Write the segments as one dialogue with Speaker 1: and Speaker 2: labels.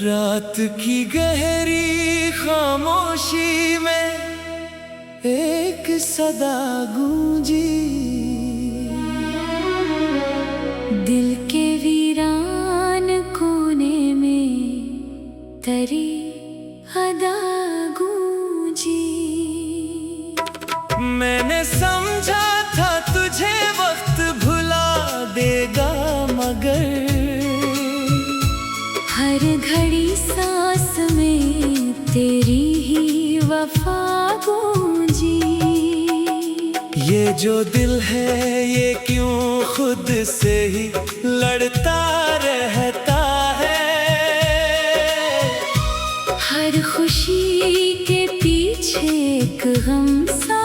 Speaker 1: रात की गहरी खामोशी में एक सदा गूंजी,
Speaker 2: दिल के वीरान कोने में तेरी अदा गूंजी।
Speaker 1: मैंने समझा था तुझे वक्त भुला देगा, मगर
Speaker 2: हर घड़ी सांस में तेरी ही वफा गूंजी।
Speaker 1: ये जो दिल है ये क्यों खुद से ही लड़ता रहता है।
Speaker 2: हर खुशी के पीछे एक गम सा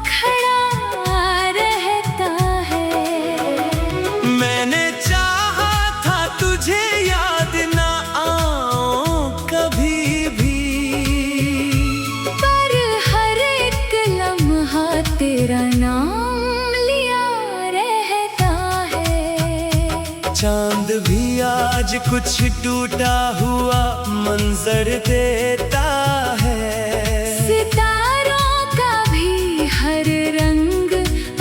Speaker 2: खड़ा रहता है।
Speaker 1: मैंने चाहा था तुझे याद ना आऊं कभी भी,
Speaker 2: पर हर एक लम्हा तेरा नाम लिया रहता है।
Speaker 1: चांद भी आज कुछ टूटा हुआ मंजर देता है।
Speaker 2: सितारों का भी हर रंग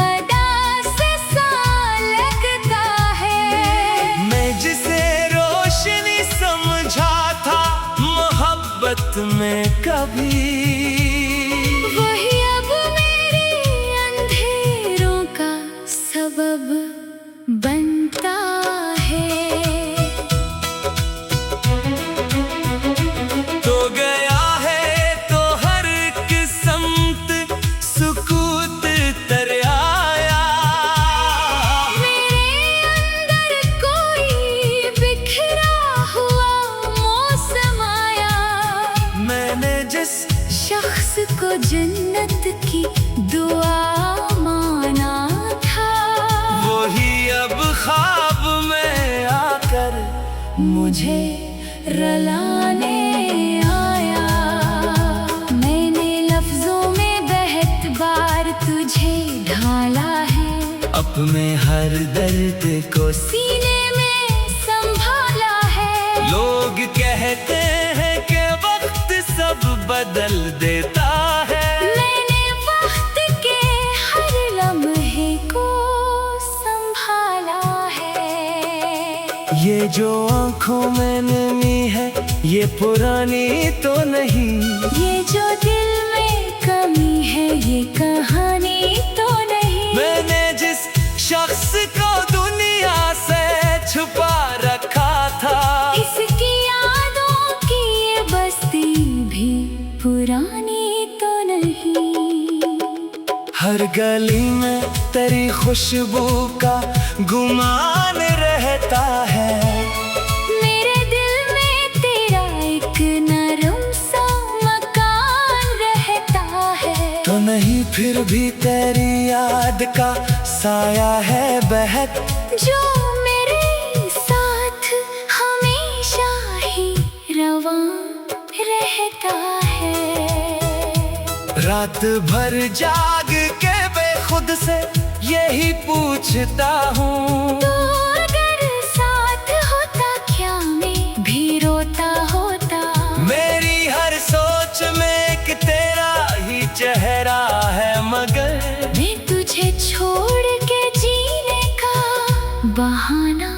Speaker 2: अदा से सा लगता है।
Speaker 1: मैं जिसे रोशनी समझा था मोहब्बत में कभी,
Speaker 2: वही अब मेरे अंधेरों का सबब बनता है।
Speaker 1: तो गया है तो हर किस्मत सुकूत तर आया।
Speaker 2: मेरे अंदर कोई बिखरा हुआ मौसम आया।
Speaker 1: मैंने जिस
Speaker 2: शख्स को जन्नत की दुआ माना था,
Speaker 1: वही अब ख्वाब में आकर
Speaker 2: मुझे रुलाने आया। मैंने लफ्जों में बहुत बार तुझे ढाला है,
Speaker 1: अपने हर दर्द को
Speaker 2: सीने में संभाला है।
Speaker 1: लोग कहते हैं कि वक्त सब बदल देता है।
Speaker 2: मैंने वक्त के हर लम्हे को संभाला है।
Speaker 1: ये जो आंखों में नमी है ये पुरानी तो नहीं,
Speaker 2: ये जो दिल में कमी है ये कहानी तो नहीं।
Speaker 1: मैंने जिस शख्स को दुनिया से छुपा रखा था,
Speaker 2: इसकी यादों की ये बस्ती भी पुरानी तो नहीं।
Speaker 1: हर गली में तेरी खुशबू का गुमान रहता है।
Speaker 2: मेरे दिल में तेरा एक नरम सा मकान रहता है।
Speaker 1: तो नहीं फिर भी तेरी याद का साया है बहक,
Speaker 2: जो मेरे साथ हमेशा ही रवां रहता है।
Speaker 1: रात भर जाग के बेखुद से यही पूछता हूँ,
Speaker 2: तो अगर साथ होता क्या मैं भी रोता होता।
Speaker 1: मेरी हर सोच में एक तेरा ही चेहरा है, मगर
Speaker 2: मैं तुझे छोड़ के जीने का बहाना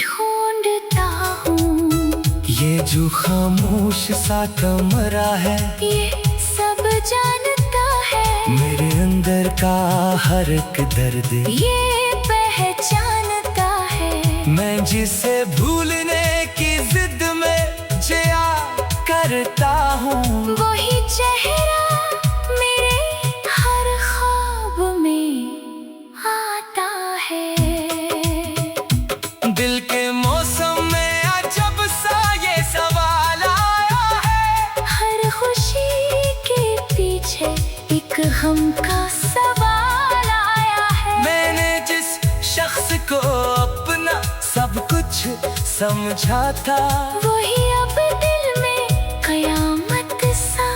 Speaker 2: ढूंढता हूँ।
Speaker 1: ये जो खामोश सा कमरा है
Speaker 2: ये सब जानता है।
Speaker 1: मेरे अंदर का हर एक दर्द
Speaker 2: ये पहचानता है।
Speaker 1: मैं जिसे भूलने की जिद में जिया करता हूँ,
Speaker 2: वही चेहरा मेरे हर ख्वाब में आता है।
Speaker 1: दिल के मौसम में अजब सा ये सवाल आया है।
Speaker 2: हर खुशी के पीछे एक गम का सवाल आया है।
Speaker 1: मैंने जिस शख्स को अपना सब कुछ समझा था,
Speaker 2: वही अब दिल में कयामत सा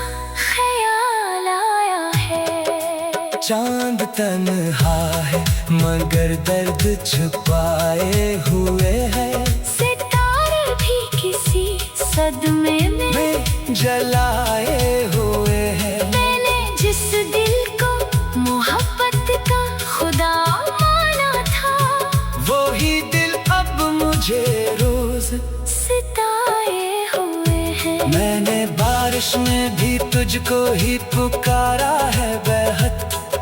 Speaker 2: ख्याल आया है।
Speaker 1: चांद तन्हा है मगर दर्द छुपाए हुए है।
Speaker 2: सितारे भी किसी सदमे में
Speaker 1: जलाए हुए हैं।
Speaker 2: मैंने जिस दिल को मोहब्बत का खुदा माना था,
Speaker 1: वो ही दिल अब मुझे रोज
Speaker 2: सिताए हुए हैं।
Speaker 1: मैंने बारिश में भी तुझको ही पुकारा है बेहद,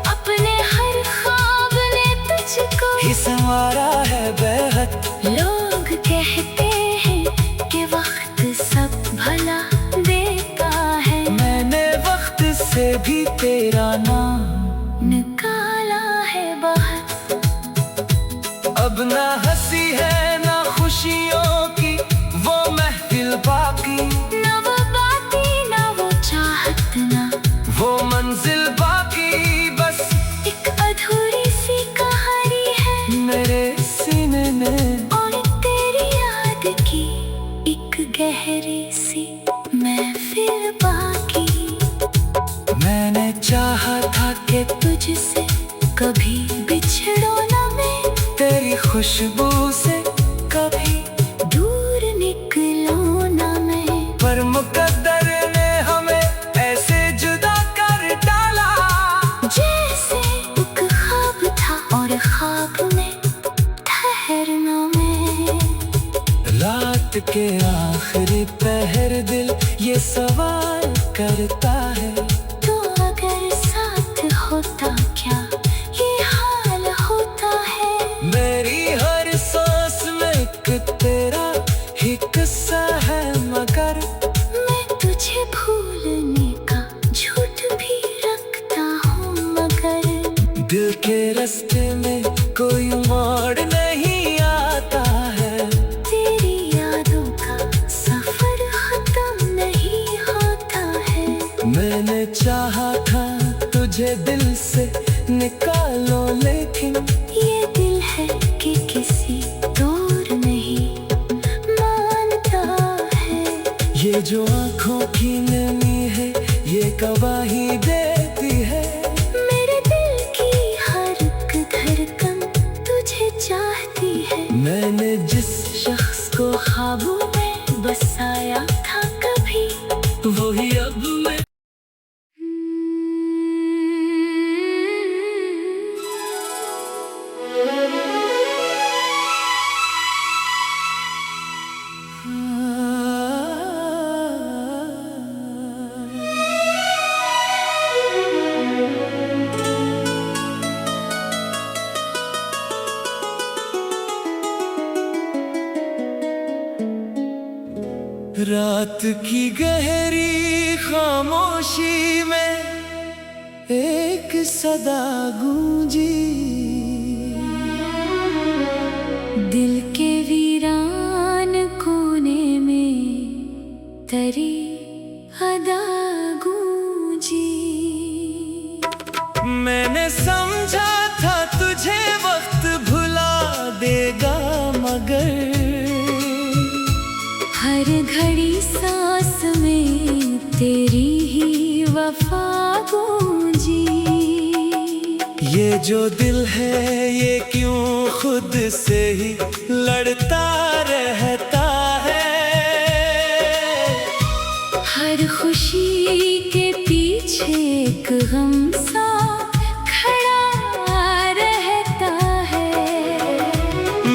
Speaker 2: अपने हर ख्वाब ने तुझको
Speaker 1: ही संवारा है बेहद।
Speaker 2: लोग कहते हैं कि वक्त सब भला देता है,
Speaker 1: मैंने वक्त से भी तेरा नाम
Speaker 2: निकाला है बाहर।
Speaker 1: अब ना हंसी है ना खुशियों की वो महफिल बाकी,
Speaker 2: ना वो बातें ना वो चाहत ना
Speaker 1: वो मंजिल बाकी, बस
Speaker 2: एक अधूरी सी कहानी है
Speaker 1: मेरे सीने में।
Speaker 2: और तेरी याद की एक गहरी सी महफिल बाकी।
Speaker 1: मैंने चाहा था कि
Speaker 2: तुझसे कभी बिछड़ो ना मैं,
Speaker 1: तेरी खुशबू से कभी,
Speaker 2: दूर निकलो ना मैं।
Speaker 1: पर मुकद्दर ने हमें ऐसे जुदा कर डाला,
Speaker 2: जैसे एक ख्वाब था और ख्वाब में ठहरना मैं।
Speaker 1: रात के आखिरी पहर दिल ये सवाल करता है,
Speaker 2: तो अगर साथ होता क्या ये हाल होता है।
Speaker 1: मेरी हर सांस में एक तेरा ही किस्सा है, मगर
Speaker 2: मैं तुझे भूलने का झूठ भी रखता हूँ, मगर
Speaker 1: दिल के रास्ते में कोई मोड़ नहीं आता है।
Speaker 2: तेरी यादों का सफर खत्म नहीं होता है।
Speaker 1: मैंने चाहा था तुझे दिल से निकालो, लेकिन
Speaker 2: ये दिल है कि किसी दूर नहीं मानता है।
Speaker 1: ये जो आँखों की नमी है ये गवाही देती है।
Speaker 2: मेरे दिल की हर एक धड़कन तुझे चाहती है।
Speaker 1: मैंने जिस
Speaker 2: शख्स को ख्वाबों में बसाया था कभी,
Speaker 1: वही अब मैं। रात की गहरी खामोशी में एक सदा गूंजी,
Speaker 2: दिल के वीरान कोने में तेरी अदा गूंजी।
Speaker 1: मैंने समझा था तुझे वक्त भुला देगा, मगर
Speaker 2: हर घड़ी सांस में तेरी ही वफा गूंजी।
Speaker 1: ये जो दिल है ये क्यों खुद से ही लड़ता रहता है।
Speaker 2: हर खुशी के पीछे एक गम सा खड़ा रहता है।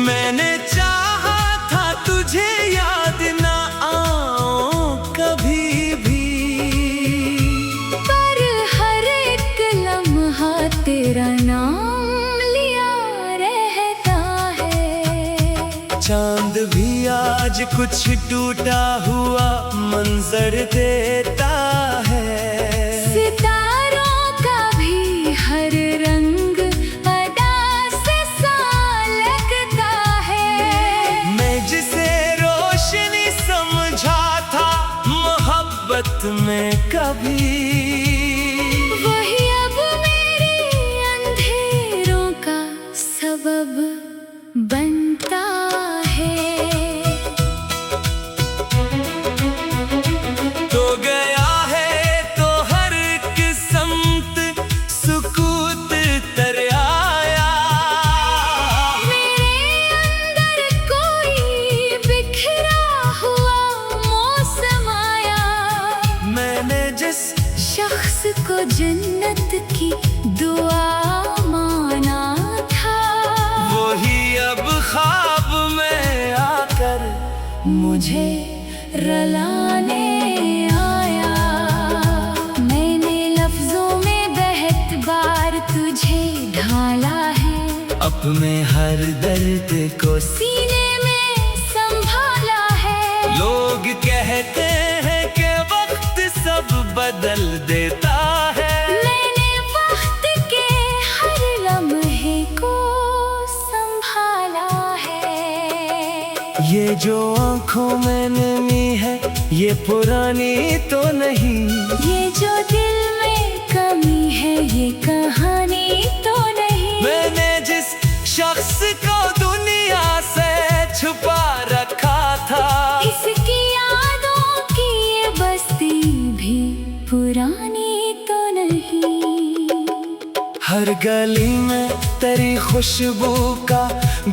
Speaker 1: मैंने चाहा था तुझे याद ना आओ कभी भी,
Speaker 2: पर हर एक लम्हा तेरा नाम लिया रहता है।
Speaker 1: चांद भी आज कुछ टूटा हुआ मंजर देता है।
Speaker 2: सितारों का भी हर रंग अदा से सा लगता है।
Speaker 1: मैं जिसे रोशनी समझा था मोहब्बत में कभी,
Speaker 2: वही अब मेरे अंधेरों का सबब बनता है।
Speaker 1: तो गया
Speaker 2: को जन्नत की दुआ माना था,
Speaker 1: वही अब ख्वाब में आकर
Speaker 2: मुझे रुलाने आया। मैंने लफ्जों में बहुत बार तुझे ढाला है,
Speaker 1: अपने हर दर्द को
Speaker 2: सीने में संभाला है।
Speaker 1: लोग कहते हैं कि वक्त सब बदल देता है,
Speaker 2: मैंने वक्त के हर लम्हे को संभाला है।
Speaker 1: ये जो आंखों में नमी है ये पुरानी तो नहीं,
Speaker 2: ये जो दिल में कमी है ये कहानी तो नहीं।
Speaker 1: मैंने जिस शख्स को दुनिया से छुपा रखा था,
Speaker 2: इसकी यादों की ये बस्ती भी पुरानी तो नहीं।
Speaker 1: हर गली में तेरी खुशबू का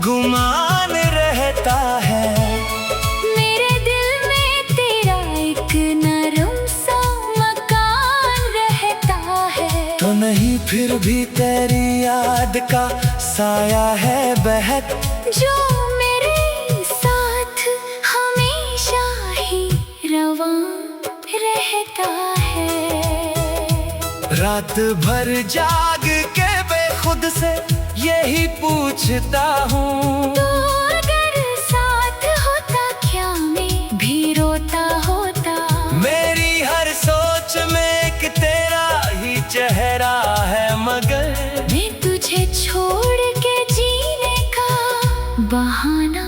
Speaker 1: गुमान रहता है,
Speaker 2: मेरे दिल में तेरा एक नरम सा मकान रहता है।
Speaker 1: तो नहीं फिर भी तेरी याद का साया है बहक,
Speaker 2: जो मेरे साथ हमेशा ही रवां रहता है।
Speaker 1: रात भर जाग के बेखुद से यही पूछता हूँ,
Speaker 2: तो अगर साथ होता क्या मैं भी रोता होता।
Speaker 1: मेरी हर सोच में एक तेरा ही चेहरा है, मगर
Speaker 2: मैं तुझे छोड़ के जीने का बहाना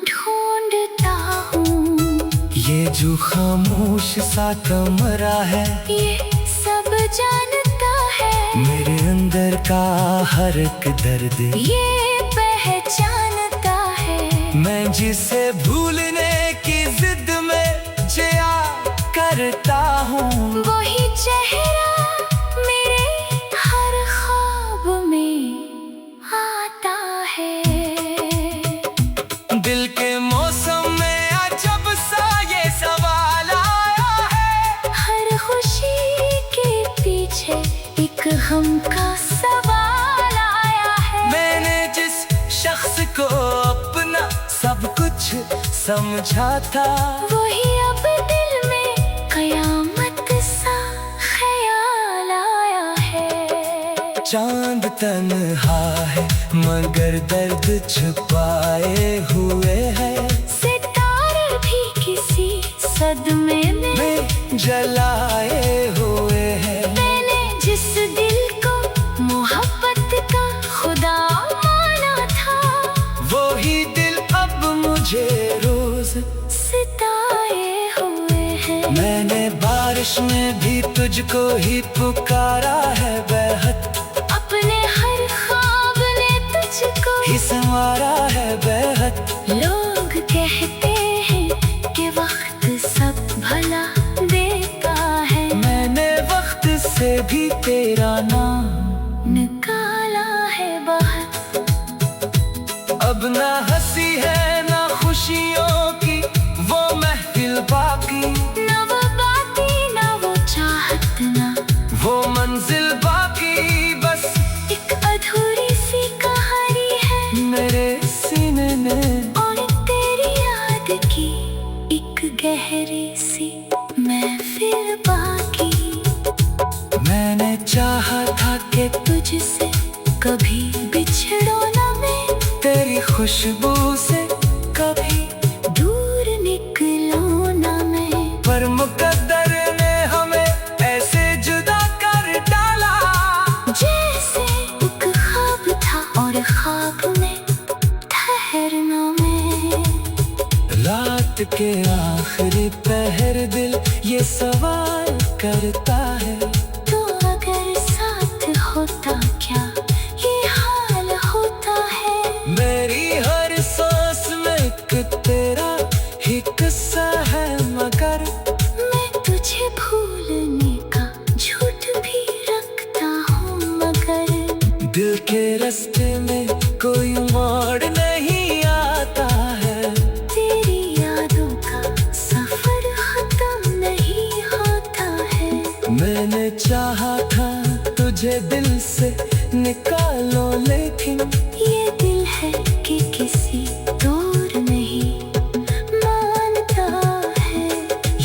Speaker 2: ढूंढता हूँ।
Speaker 1: ये जो खामोश सा कमरा है
Speaker 2: ये सब जानता है,
Speaker 1: मेरे अंदर का हर एक दर्द
Speaker 2: ये पहचानता है।
Speaker 1: मैं जिसे भूलने की जिद में जिया करता हूँ,
Speaker 2: वही चेहरा मेरे हर ख्वाब में आता है।
Speaker 1: दिल के मौसम में अजब सा ये सवाल आया है,
Speaker 2: हर खुशी के पीछे एक गम का सवाल आया है।
Speaker 1: मैंने जिस शख्स को अपना सब कुछ समझा था,
Speaker 2: वही अब दिल में कयामत सा ख्याल आया है।
Speaker 1: चांद तन्हा है मगर दर्द छुपाए हुए है,
Speaker 2: सितारे भी किसी सदमे में
Speaker 1: जलाए हुए हैं।
Speaker 2: मैंने जिस दिल को मोहब्बत का खुदा माना था,
Speaker 1: वही दिल अब मुझे रोज
Speaker 2: सिताए हुए हैं।
Speaker 1: मैंने बारिश में भी तुझको ही पुकारा है बेहद,
Speaker 2: अपने हर ख्वाब ने तुझको
Speaker 1: ही संवारा है बेहद।
Speaker 2: लोग कहते हैं कि वक्त सब भला देता है,
Speaker 1: मैंने वक्त से भी तेरा नाम
Speaker 2: निकाला है बाहर।
Speaker 1: अब ना हंसी है ना खुशियों की वो महफिल बाकी,
Speaker 2: ना वो बातें ना वो चाहत ना
Speaker 1: वो मंजिल बाकी, बस
Speaker 2: एक अधूरी सी कहानी है
Speaker 1: मेरे सीने में।
Speaker 2: और तेरी याद की एक गहरी सी महफिल बाकी।
Speaker 1: मैंने चाहा था कि
Speaker 2: तुझसे कभी बिछड़ो ना मैं,
Speaker 1: तेरी खुशबू से कभी,
Speaker 2: दूर निकलो ना मैं।
Speaker 1: पर मुकद्दर ने हमें ऐसे जुदा कर डाला,
Speaker 2: जैसे एक ख्वाब था और ख्वाब में ठहरना मैं।
Speaker 1: रात के आखिरी पहर दिल ये सवाल करता है,
Speaker 2: तो अगर साथ होता क्या ये हाल होता है।
Speaker 1: मेरी हर सांस में एक तेरा ही किस्सा है, मगर
Speaker 2: मैं तुझे भूलने का झूठ भी रखता हूँ, मगर
Speaker 1: दिल के रास्ते में कोई मोड़ नहीं आता है।
Speaker 2: तेरी यादों का सफर खत्म नहीं होता है।
Speaker 1: मैंने मैंने चाहा था तुझे दिल से निकालो, लेकिन
Speaker 2: ये दिल है कि किसी और नहीं मानता है।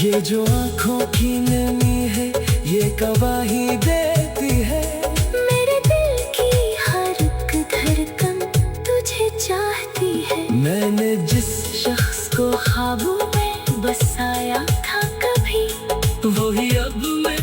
Speaker 1: ये जो आँखों की नमी है ये गवाही देती है।
Speaker 2: मेरे दिल की हर एक धड़कन तुझे चाहती है।
Speaker 1: मैंने जिस
Speaker 2: शख्स को ख्वाबों में बसाया था कभी,
Speaker 1: वही अब मैं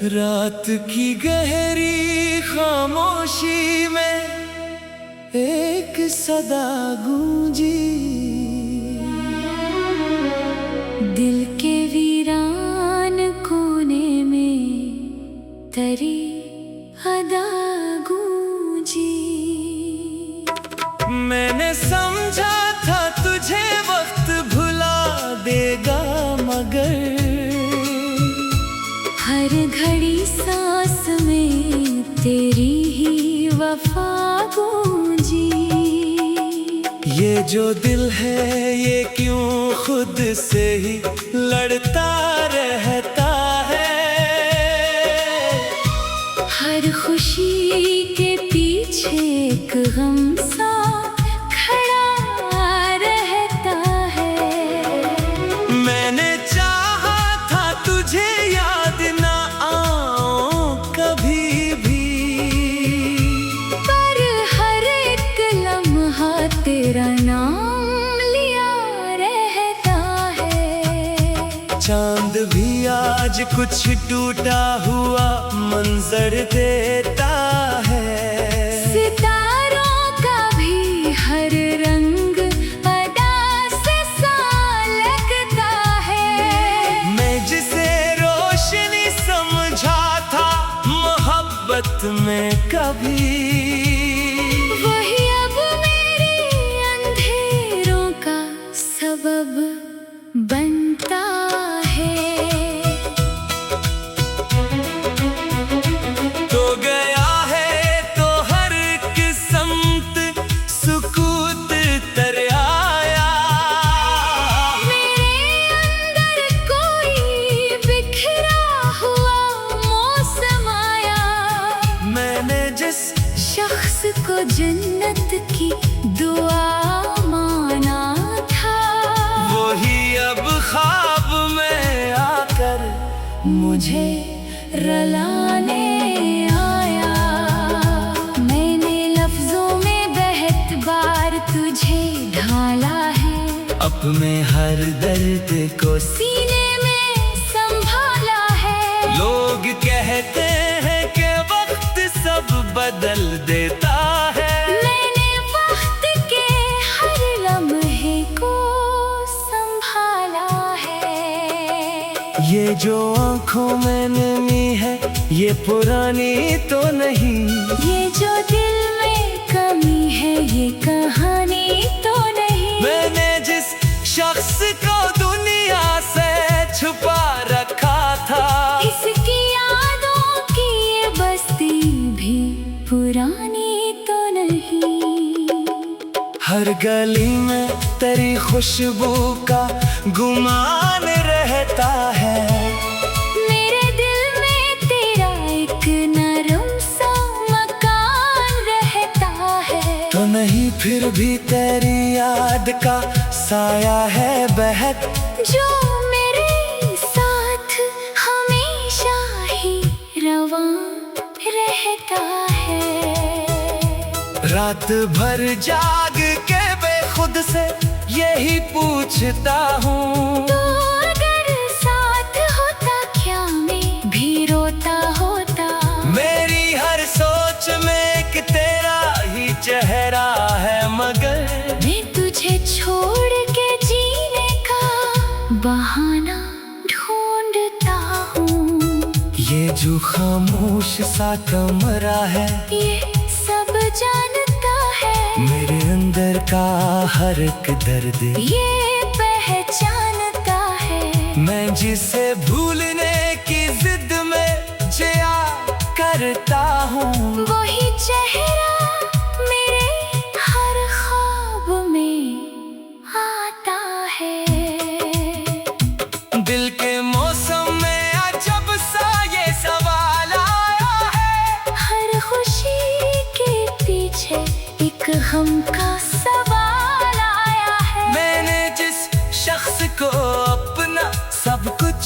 Speaker 1: रात की गहरी खामोशी में एक सदा गूंजी।
Speaker 2: दिल के वीरान कोने में तेरी अदा गूंजी।
Speaker 1: मैंने समझा था तुझे वक्त भुला देगा, मगर
Speaker 2: हर घड़ी सांस में तेरी ही वफा गूंजी।
Speaker 1: ये जो दिल है ये क्यों खुद से ही लड़ता रहता है।
Speaker 2: हर खुशी के पीछे एक गम सा खड़ा रहता है।
Speaker 1: मैंने चाहा था तुझे याद ना आऊं कभी भी,
Speaker 2: पर हर एक लम्हा तेरा नाम लिया रहता है।
Speaker 1: चांद भी आज कुछ टूटा हुआ मंजर देता है।
Speaker 2: सितारों का भी हर रंग अदा से सा लगता है।
Speaker 1: मैं जिसे रोशनी समझा था मोहब्बत में कभी,
Speaker 2: वही अब मेरे अंधेरों का सबब बनता है।
Speaker 1: तो गया है तो हर किस्मत सुकूत तर आया।
Speaker 2: मेरे अंदर कोई बिखरा हुआ मौसम आया।
Speaker 1: मैंने जिस
Speaker 2: शख्स को जन्नत की दुआ माना था,
Speaker 1: वही अब ख्वाब में आकर
Speaker 2: मुझे रुलाने आया। मैंने लफ्जों में बहुत बार तुझे ढाला है,
Speaker 1: अपने हर दर्द को
Speaker 2: सीने में संभाला है।
Speaker 1: लोग कहते हैं कि वक्त सब बदल देता है।
Speaker 2: मैंने वक्त के हर लम्हे को संभाला है।
Speaker 1: ये जो आँखों में नमी है ये पुरानी तो नहीं।
Speaker 2: ये जो दिल में कमी है ये कहानी तो नहीं।
Speaker 1: मैंने जिस शख्स को दुनिया से छुपा रखा था,
Speaker 2: इसकी यादों की ये बस्ती भी पुरानी तो नहीं।
Speaker 1: हर गली में तेरी खुशबू का गुमान रहता है।
Speaker 2: मेरे दिल में तेरा एक नरम सा मकान रहता है।
Speaker 1: तो नहीं फिर भी तेरी याद का साया है बहक,
Speaker 2: जो मेरे साथ हमेशा ही रवां रहता है।
Speaker 1: रात भर जाग के बेखुद से यही पूछता हूँ,
Speaker 2: तो अगर साथ होता क्या मैं भी रोता होता।
Speaker 1: मेरी हर सोच में एक तेरा ही चेहरा है, मगर
Speaker 2: मैं तुझे छोड़ के जीने का बहाना ढूंढता हूँ।
Speaker 1: ये जो खामोश सा कमरा है
Speaker 2: ये सब
Speaker 1: का हर एक दर्द
Speaker 2: ये पहचानता है।
Speaker 1: मैं जिसे भूलने की जिद में जिया करता हूँ,
Speaker 2: वही चेहरा मेरे हर ख्वाब में आता है।
Speaker 1: दिल के मौसम में अजब सा ये सवाल आया है।
Speaker 2: हर खुशी के पीछे एक गम का सवाल आया है।
Speaker 1: मैंने जिस शख्स को अपना सब कुछ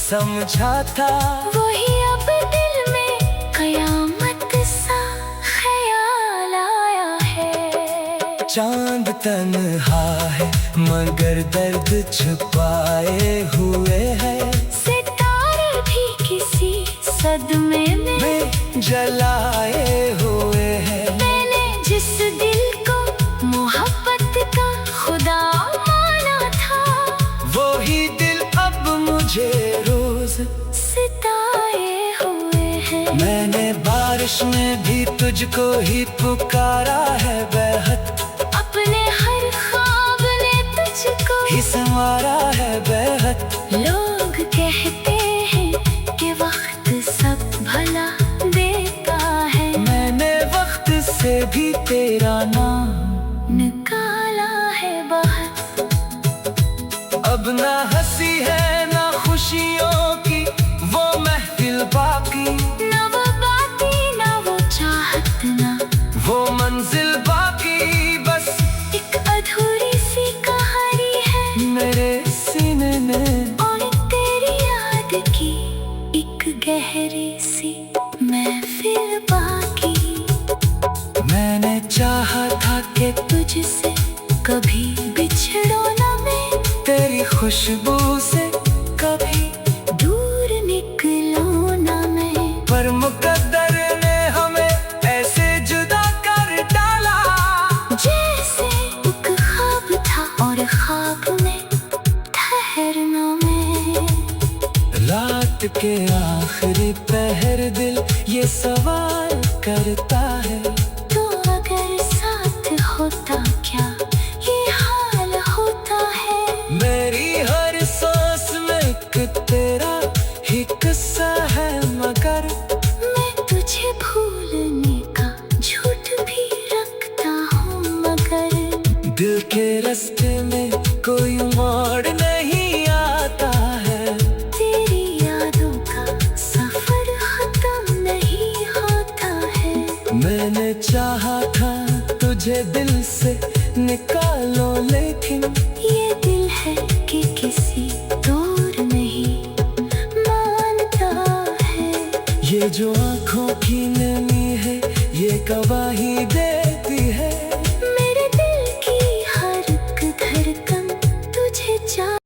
Speaker 1: समझा था,
Speaker 2: वही अब दिल में कयामत सा ख्याल आया है।
Speaker 1: चांद तन्हा है मगर दर्द छुपाए हुए है।
Speaker 2: सितारे भी किसी सदमे में
Speaker 1: जलाए हुए है।
Speaker 2: मैंने जिस दिल को मोहब्बत का खुदा माना था,
Speaker 1: वो ही दिल अब मुझे रोज
Speaker 2: सिताए हुए हैं।
Speaker 1: मैंने बारिश में भी तुझको ही पुकारा है बेहद,
Speaker 2: अपने हर ख्वाब ने तुझको
Speaker 1: ही संवारा है बेहद।
Speaker 2: लोग कहते हैं कि वक्त सब भला देता है।
Speaker 1: मैंने वक्त से भी तेरा नाम
Speaker 2: निकाला है बाहर।
Speaker 1: अब ना हंसी है ना खुशियों की वो महफिल बाकी,
Speaker 2: ना वो बातें ना वो चाहत ना
Speaker 1: वो मंजिल बाकी। बस
Speaker 2: एक अधूरी सी कहानी है
Speaker 1: मेरे सीने में,
Speaker 2: और तेरी याद की एक गहरी सी महफिल बाकी।
Speaker 1: मैंने चाहा था कि
Speaker 2: तुझसे कभी बिछड़ो ना मैं,
Speaker 1: तेरी खुशबू से कभी,
Speaker 2: दूर निकलो ना मैं।
Speaker 1: पर मुकद्दर ने हमें ऐसे जुदा कर डाला,
Speaker 2: जैसे एक ख्वाब था और ख्वाब में ठहरना मैं।
Speaker 1: रात के आखिरी पहर दिल ये सवाल करता है,
Speaker 2: तो अगर साथ होता क्या ये हाल होता है।
Speaker 1: मेरी हर सांस में एक तेरा ही किस्सा है मगर
Speaker 2: मैं तुझे भूलने का झूठ भी रखता हूँ, मगर
Speaker 1: दिल के रास्ते में कोई मोड़ नहीं आता है।
Speaker 2: तेरी यादों का सफर खत्म नहीं होता है।
Speaker 1: मैंने चाहा था तुझे दिल से निकालो लेकिन
Speaker 2: ये दिल है कि किसी दूर नहीं मानता है।
Speaker 1: ये जो आँखों की नमी है ये कवा